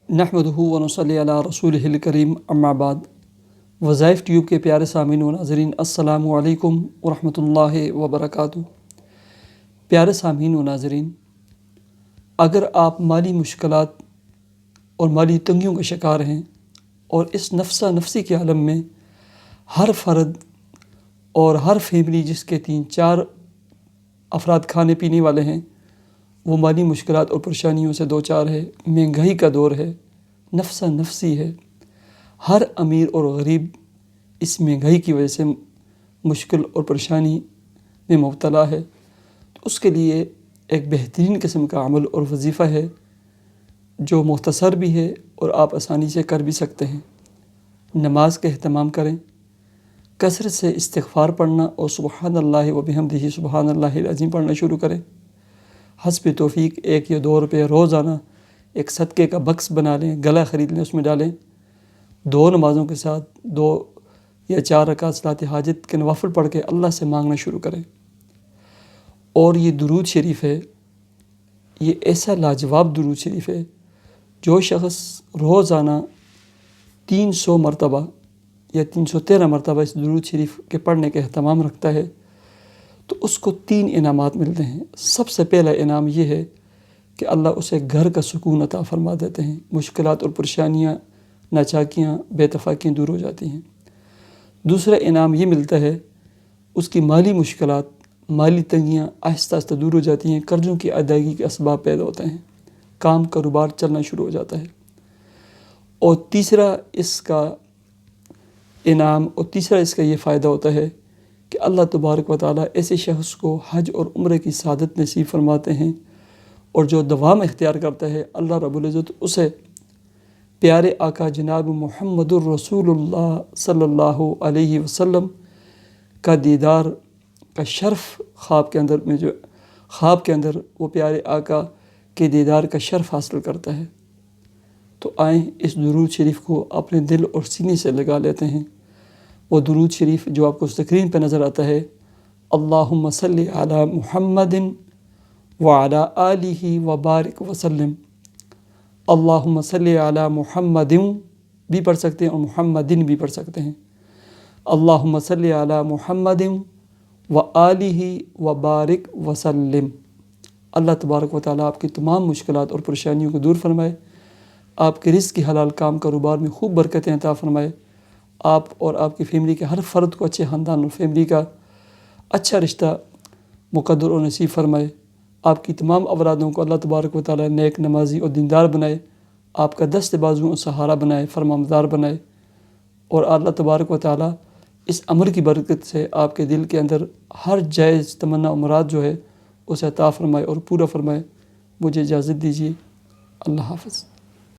نحمدہ و نصلی علی رسولہ الکریم اما بعد۔ وظائف ٹیوب کے پیارے سامعین و ناظرین، السلام علیکم ورحمۃ اللہ وبرکاتہ۔ پیارے سامعین و ناظرین، اگر آپ مالی مشکلات اور مالی تنگیوں کا شکار ہیں اور اس نفسا نفسی کے عالم میں ہر فرد اور ہر فیملی جس کے 3-4 افراد کھانے پینے والے ہیں وہ مالی مشکلات اور پریشانیوں سے دوچار ہے، مہنگائی کا دور ہے، نفسا نفسی ہے، ہر امیر اور غریب اس مہنگائی کی وجہ سے مشکل اور پریشانی میں مبتلا ہے، تو اس کے لیے ایک بہترین قسم کا عمل اور وظیفہ ہے جو مختصر بھی ہے اور آپ آسانی سے کر بھی سکتے ہیں۔ نماز کا اہتمام کریں، کثرت سے استغفار پڑھنا اور سبحان اللہ و بحمدہ سبحان اللہ العظیم پڑھنا شروع کریں۔ حسب توفیق 1 یا 2 روپے روزانہ ایک صدقے کا بکس بنا لیں، گلا خرید لیں، اس میں ڈالیں۔ 2 نمازوں کے ساتھ 2 یا 4 رکعت صلاۃ حاجت کے نوافل پڑھ کے اللہ سے مانگنا شروع کریں۔ اور یہ درود شریف ہے، یہ ایسا لاجواب درود شریف ہے جو شخص روزانہ 300 مرتبہ یا 313 مرتبہ اس درود شریف کے پڑھنے کا اہتمام رکھتا ہے تو اس کو 3 انعامات ملتے ہیں۔ سب سے پہلا انعام یہ ہے کہ اللہ اسے گھر کا سکون عطا فرما دیتے ہیں، مشکلات اور پریشانیاں، ناچاکیاں، بے اتفاقیاں دور ہو جاتی ہیں۔ دوسرا انعام یہ ملتا ہے اس کی مالی مشکلات، مالی تنگیاں آہستہ آہستہ دور ہو جاتی ہیں، قرضوں کی ادائیگی کے اسباب پیدا ہوتے ہیں، کام کاروبار چلنا شروع ہو جاتا ہے۔ اور تیسرا اس کا انعام اور تیسرا اس کا یہ فائدہ ہوتا ہے کہ اللہ تبارک و تعالیٰ ایسے شخص کو حج اور عمرے کی سعادت نصیب فرماتے ہیں، اور جو دوام اختیار کرتا ہے اللہ رب العزت اسے پیارے آقا جناب محمد الرسول اللہ صلی اللہ علیہ وسلم کا دیدار کا شرف خواب کے اندر وہ پیارے آقا کے دیدار کا شرف حاصل کرتا ہے۔ تو آئیں اس درود شریف کو اپنے دل اور سینے سے لگا لیتے ہیں۔ وہ درود شریف جو آپ کو سکرین پہ نظر آتا ہے، اللہم صلی علی محمد وعلی آلہ وبارک وسلم۔ اللہم صلی علی محمد بھی پڑھ سکتے ہیں اور محمدن بھی پڑھ سکتے ہیں۔ اللہم صلی علی محمد وآلہ وبارک وسلم۔ اللہ تبارک و تعالیٰ آپ کی تمام مشکلات اور پریشانیوں کو دور فرمائے، آپ کے رزق کی حلال کام کاروبار میں خوب برکتیں عطا فرمائے، آپ اور آپ کی فیملی کے ہر فرد کو اچھے خاندان اور فیملی کا اچھا رشتہ مقدر اور نصیب فرمائے، آپ کی تمام اولادوں کو اللہ تبارک و تعالیٰ نیک، نمازی اور دیندار بنائے، آپ کا دست بازو اور سہارا بنائے، فرمانبردار بنائے، اور اللہ تبارک و تعالیٰ اس عمر کی برکت سے آپ کے دل کے اندر ہر جائز تمنا و مراد جو ہے اسے عطا فرمائے اور پورا فرمائے۔ مجھے اجازت دیجیے، اللہ حافظ۔